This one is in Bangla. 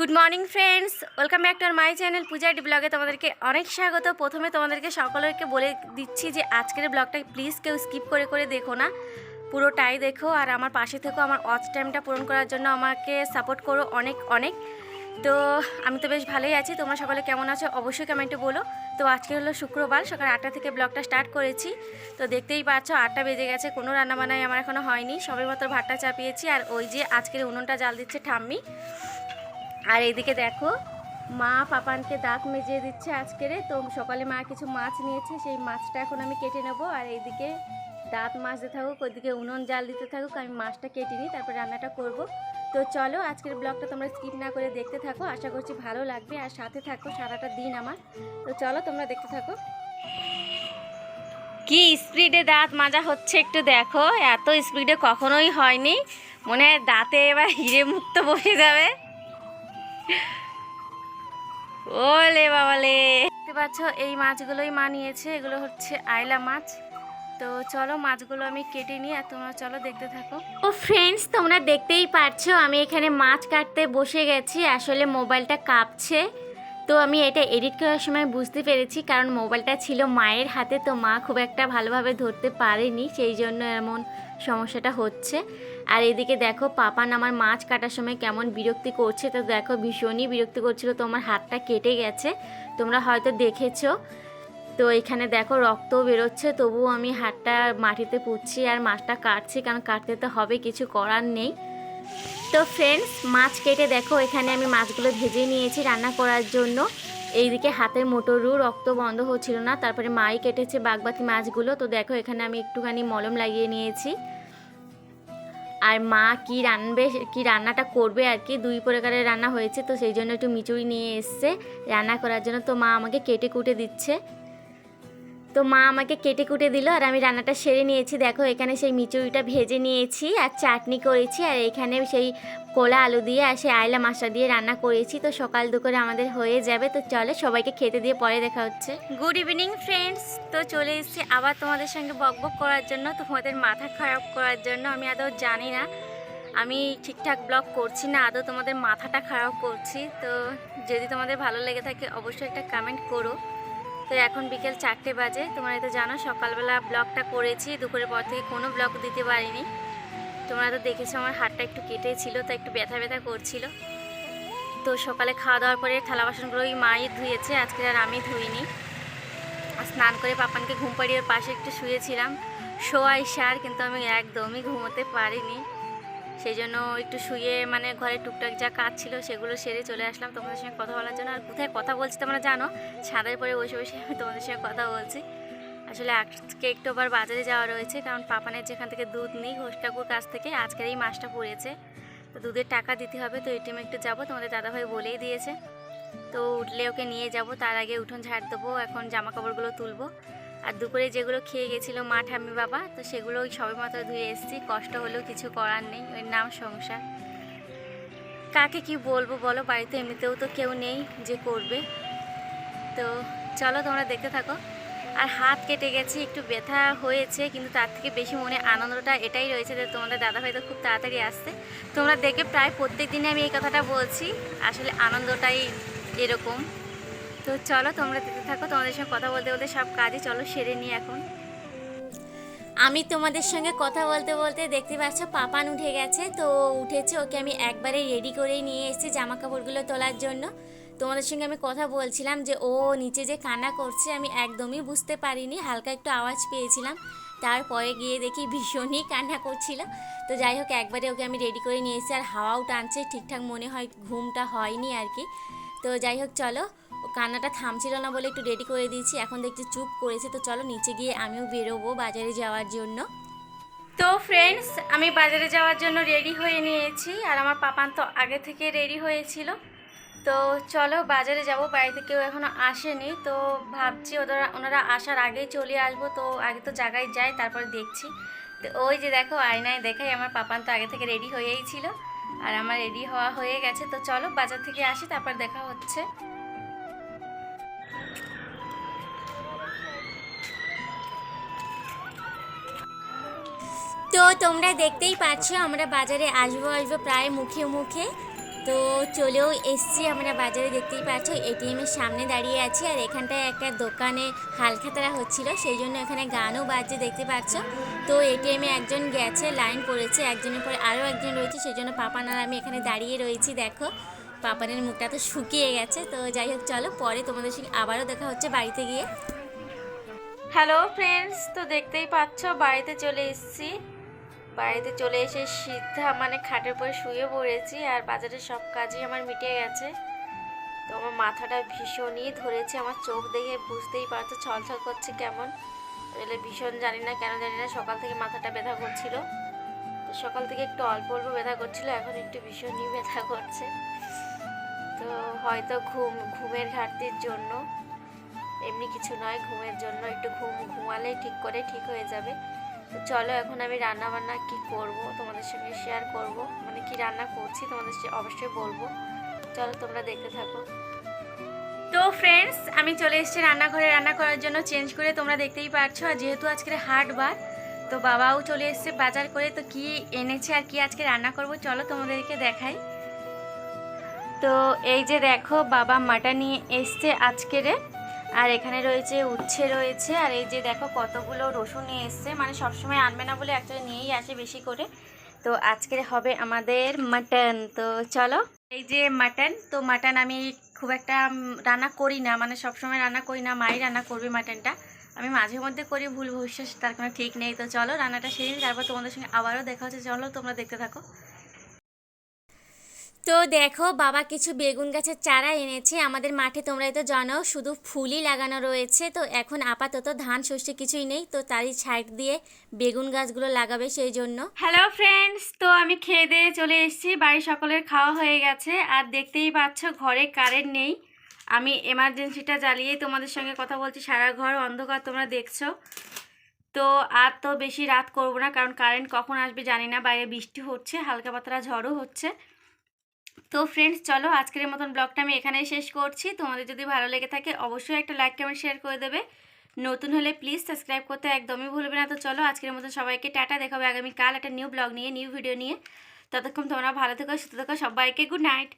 Good morning friends, welcome back to our my channel Puja D ব্লগে তোমাদেরকে অনেক স্বাগত। প্রথমে তোমাদেরকে সকলকে বলে দিচ্ছি যে আজকের ব্লগটা প্লিজ কেউ স্কিপ করে করে দেখো না, পুরোটাই দেখো আর আমার পাশে থেকো। আমার ওয়াচ টাইমটা পূরণ করার জন্য আমাকে সাপোর্ট করো অনেক অনেক। তো আমি তো বেশ ভালোই আছি, তোমরা সকলে কেমন আছো অবশ্যই কমেন্টে বলো। তো আজকে হলো শুক্রবার, সকাল 8টা থেকে ব্লগটা স্টার্ট করেছি। তো দেখতেই পাচ্ছ 8টা বেজে গেছে, কোনো রান্নাবান্নাই আমার এখনও হয়নি, সবের মাত্র ভাতটা চাপিয়েছি। আর ওই যে আজকের উনুনটা জাল দিচ্ছে ঠাম্মি। আর এইদিকে দেখো মা পাপানকে দাঁত মেজিয়ে দিচ্ছে আজকের। তো সকালে মা কিছু মাছ নিয়েছে, সেই মাছটা এখন আমি কেটে নেব। আর এইদিকে দাঁত মাজতে থাকুক, ওইদিকে উনুন জাল দিতে থাকুক, আমি মাছটা কেটে নিই, তারপর রান্নাটা করব। তো চলো আজকের ব্লগটা তোমরা স্কিপ না করে দেখতে থাকো, আশা করছি ভালো লাগবে। আর সাথে থাকো সারাটা দিন আমার। তো চলো তোমরা দেখতে থাকো। কি স্পিডে দাঁত মাজা হচ্ছে একটু দেখো, এত স্পিডে কখনোই হয়নি। মনে হয় দাঁতে এবার হিরে মুক্ত বসে যাবে। ওলে বাবালে, দেখতে পাচ্ছ এই মাছগুলোই মা নিয়েছে, এগুলো হচ্ছে আইলা মাছ। তো চলো মাছগুলো আমি কেটে নিই আর তোমরা চলো দেখতে থাকো। ও ফ্রেন্ডস, তোমরা দেখতেই পারছো আমি এখানে মাছ কাটতে বসে গেছি। আসলে মোবাইলটা কাঁপছে, তো আমি এটা এডিট করার সময় বুঝতে পেরেছি, কারণ মোবাইলটা ছিল মায়ের হাতে, তো মা খুব একটা ভালোভাবে ধরতে পারেনি, সেই জন্য এমন সমস্যাটা হচ্ছে। আর এদিকে দেখো পাপান আমার মাছ কাটার সময় কেমন বিরক্তি করছে। তো দেখো ভীষণই বিরক্তি করছিল, তো আমার হাতটা কেটে গেছে, তোমরা হয়তো দেখেছো। তো এখানে দেখো রক্তও বেরোচ্ছে, তবুও আমি হাতটা মাটিতে পুঁতছি আর মাছটা কাটছি, কারণ কাটতে তো হবে, কিছু করার নেই। তো ফ্রেন্ডস, মাছ কেটে দেখো এখানে আমি মাছগুলো ভেজে নিয়েছি রান্না করার জন্য। এইদিকে হাতের মোটরও রক্ত বন্ধ হচ্ছিল না, তারপরে মাই কেটেছে বাগবাকি মাছগুলো। তো দেখো এখানে আমি একটুখানি মলম লাগিয়ে নিয়েছি। আর মা কি রান্নাটা করবে আর কি, 2 প্রকারের রান্না হয়েছে, তো সেই জন্য একটু মিচুড়ি নিয়ে এসছে রান্না করার জন্য। তো মা আমাকে কেটে কুটে দিচ্ছে, তো মা আমাকে কেটে কুটে দিল আর আমি রান্নাটা সেরে নিয়েছি। দেখো এখানে সেই মিচুড়িটা ভেজে নিয়েছি আর চাটনি করেছি, আর এখানে সেই কোলা আলু দিয়ে আর সেই আইলা মাছটা দিয়ে রান্না করেছি। তো সকাল দুপুরে আমাদের হয়ে যাবে। তো চলো সবাইকে খেতে দিয়ে পরে দেখা হচ্ছে। গুড ইভিনিং ফ্রেন্ডস, তো চলে এসেছি আবার তোমাদের সঙ্গে বকবক করার জন্য, তোমাদের মাথা খারাপ করার জন্য। আমি আদৌ জানি না আমি ঠিকঠাক ব্লগ করছি না, আদৌ তোমাদের মাথাটা খারাপ করছি। তো যদি তোমাদের ভালো লেগে থাকে অবশ্যই একটা কমেন্ট করো। তো এখন বিকেল 4টে বাজে, তোমরা তো জানো সকালবেলা ব্লগটা করেছি, দুপুরের পর থেকে কোনো ব্লগ দিতে পারিনি। তোমরা তো দেখেছো আমার হাতটা একটু কেটে ছিল, তো একটু ব্যথা ব্যথা করছিল। তো সকালে খাওয়া দাওয়ার পরে থালা বাসনগুলো ওই মাই ধুয়েছে, আজকে আর আমি ধুইনি। স্নান করে পাপানকে ঘুম পাড়িয়ে ওর পাশে একটু শুয়েছিলাম, শোয়াই সার, কিন্তু আমি একদমই ঘুমোতে পারিনি। সেই জন্য একটু শুয়ে মানে ঘরে টুকটাক যা কাজ ছিল সেগুলো সেরে চলে আসলাম তোমাদের সঙ্গে কথা বলার জন্য। আর কোথায় কথা বলছি তোমরা জানো, ছাদের পরে বসে বসে আমি তোমাদের সঙ্গে কথা বলছি। আসলে আজকে একটু আবার বাজারে যাওয়া রয়েছে, কারণ পাপানের যেখান থেকে দুধ নিই ঘোষ কাকুর কাছ থেকে, আজকের এই মাসটা পড়েছে, তো দুধের টাকা দিতে হবে। তো এটিএমে একটু যাবো, তোমাদের দাদাভাই বলেই দিয়েছে। তো উঠলে ওকে নিয়ে যাব, তার আগে উঠোন ঝাড় দেবো, এখন জামা কাপড়গুলো তুলবো। আর দুপুরে যেগুলো খেয়ে গেছিলো মা ঠাম্মি বাবা, তো সেগুলো ওই সবে মাত্র ধুয়ে এসেছি। কষ্ট হলেও কিছু করার নেই, ওই নাম সংসার। কাকে কি বলবো বলো, বাড়িতে এমনিতেও তো কেউ নেই যে করবে। তো চলো তোমরা দেখতে থাকো। আর হাত কেটে গেছে, একটু ব্যথা হয়েছে, কিন্তু তার থেকে বেশি মনে আনন্দটা এটাই রয়েছে যে তোমাদের দাদাভাই তো খুব তাড়াতাড়ি আসছে। তোমরা দেখে প্রায় প্রত্যেক দিনে আমি এই কথাটা বলছি, আসলে আনন্দটাই এরকম। তো চলো তোমরা দেখতে থাকো, তোমাদের সঙ্গে কথা বলতে বলতে সব কাজই চলো সেরে নিই এখন। আমি তোমাদের সঙ্গে কথা বলতে বলতে দেখতে পাচ্ছ পাপান উঠে গেছে। তো উঠেছে, ওকে আমি একবারে রেডি করেই নিয়ে এসেছি জামা কাপড়গুলো তোলার জন্য। তোমাদের সঙ্গে আমি কথা বলছিলাম যে ও নিচে যে কান্না করছে, আমি একদমই বুঝতে পারিনি, হালকা একটু আওয়াজ পেয়েছিলাম, তারপরে গিয়ে দেখি ভীষণই কান্না করছিল। তো যাই হোক একবারে ওকে আমি রেডি করে নিয়ে এসেছি, আর হাওয়াও টানছে, ঠিকঠাক মনে হয় ঘুমটা হয়নি আর কি। তো যাই হোক চলো, ও কান্নাটা থামছিল না বলে একটু রেডি করে দিয়েছি, এখন দেখছি চুপ করেছে। তো চলো নিচে গিয়ে আমিও বেরোবো বাজারে যাওয়ার জন্য। তো ফ্রেন্ডস, আমি বাজারে যাওয়ার জন্য রেডি হয়ে নিয়েছি, আর আমার পাপান তো আগে থেকে রেডি হয়েছিল। তো চলো বাজারে যাব, বাড়িতে কেউ এখনও আসেনি, তো ভাবছি ওনারা আসার আগেই চলে আসবো। তো আগে তো জায়গায় যাই, তারপরে দেখছি। তো ওই যে দেখো আয়নায় দেখাই আমার পাপান তো আগে থেকে রেডি হয়েই ছিল, আর আমার রেডি হওয়া হয়ে গেছে। তো চলো বাজার থেকে আসি, তারপর দেখা হচ্ছে। তো তোমরা দেখতেই পাচ্ছ আমরা বাজারে আসবো প্রায় মুখে মুখে। তো চলেও এসছি আমরা বাজারে, দেখতেই পাচ্ছ এটিএমের সামনে দাঁড়িয়ে আছি। আর এখানটায় একটা দোকানে হালখাতারা হচ্ছিল, সেই জন্য এখানে গানও বাজছে দেখতে পাচ্ছ। তো এটিএমে একজন গেছে, লাইন পড়েছে, একজনের পরে আরও একজন রয়েছে, সেই জন্য পাপান আর আমি এখানে দাঁড়িয়ে রয়েছি। দেখো পাপানের মুখটা তো শুকিয়ে গেছে। তো যাই হোক, চলো পরে তোমাদের সঙ্গে আবারও দেখা হচ্ছে বাড়িতে গিয়ে। হ্যালো ফ্রেন্ডস, তো দেখতেই পাচ্ছ বাড়িতে চলে এসেছি। বাড়িতে চলে এসে সিদ্ধা মানে খাটের উপরে শুয়ে পড়েছি, আর বাজারের সব কাজই আমার মিটে গেছে। তো আমার মাথাটা ভীষণই ধরেছে, আমার চোখ দেখে বুঝতেই পারছো ছলছল করছে কেমন। তাহলে ভীষণ জানি না কেন জানি না সকাল থেকে মাথাটা ব্যথা করছিল। তো সকাল থেকে একটু অল্প অল্প ব্যথা করছিল, এখন একটু ভীষণই ব্যথা করছে। তো হয়তো ঘুমের ঘাটতির জন্য, এমনি কিছু নয়, ঘুমের জন্য। একটু ঘুমালে ঠিক হয়ে যাবে। তো চলো এখন আমি রান্না বান্না কি করব তোমাদের সঙ্গে শেয়ার করব, মানে কি রান্না করছি তোমাদের অবশ্যই বলবো। চলো তোমরা দেখতে থাকো। তো ফ্রেন্ডস, আমি চলে এসেছি রান্নাঘরে রান্না করার জন্য চেঞ্জ করে, তোমরা দেখতেই পাচ্ছ। আর যেহেতু আজকে হাটবার, তো বাবাও চলে এসেছে বাজার করে। তো কি এনেছে আর কি আজকে রান্না করব চলো তোমাদেরকে দেখাই। তো এই যে দেখো বাবা মাটন নিয়ে এসছে আজকেরে, আর এখানে রয়েছে উচ্ছে রয়েছে, আর এই যে দেখো কতগুলো রসুন নিয়ে এসছে, মানে সবসময় আনবে না বলে অ্যাকচুয়ালি নিয়েই আসে বেশি করে। তো আজকের হবে আমাদের মাটন। তো চলো, এই যে মাটন। তো মাটন আমি খুব একটা রান্না করি না, মানে সবসময় রান্না করি না, মাই রান্না করবে মাটনটা। আমি মাঝে মধ্যে করি, ভুল ভবিষ্যৎ তার কোনো ঠিক নেই। তো চলো রান্নাটা সেরে নিই, তারপর তোমাদের সঙ্গে আবারও দেখা হচ্ছে। চলো তোমরা দেখতে থাকো। তো দেখো বাবা কিছু বেগুন গাছের চারা এনেছে আমাদের মাঠে, তোমরাই তো জানো শুধু ফুলই লাগানো রয়েছে। তো এখন আপাতত ধান শস্য কিছুই নেই, তো তারই সাইড দিয়ে বেগুন গাছগুলো লাগাবে সেই জন্য। হ্যালো ফ্রেন্ডস, তো আমি খেয়ে দিয়ে চলে এসেছি, বাড়ির সকলের খাওয়া হয়ে গেছে। আর দেখতেই পাচ্ছ ঘরে কারেন্ট নেই, আমি এমার্জেন্সিটা জ্বালিয়েই তোমাদের সঙ্গে কথা বলছি। সারা ঘর অন্ধকার তোমরা দেখছো। তো আর তো বেশি রাত করবো না, কারণ কারেন্ট কখন আসবে জানি না, বাইরে বৃষ্টি হচ্ছে, হালকা পাতলা ঝড়ও হচ্ছে। তো ফ্রেন্ডস চলো আজকের মতন ব্লগটা আমি এখানেই শেষ করছি। তোমাদের যদি ভালো লেগে থাকে অবশ্যই একটা লাইক কমেন্ট শেয়ার করে দেবে। নতুন হলে প্লিজ সাবস্ক্রাইব করতে একদমই ভুলবে না। তো চলো আজকের মতন সবাইকে টাটা, দেখাবে আগামীকাল একটা নিউ ব্লগ নিয়ে, নিউ ভিডিও নিয়ে। ততক্ষণ তোমরা ভালো থেকো, সুস্থ থেকো, সবাইকে গুড নাইট।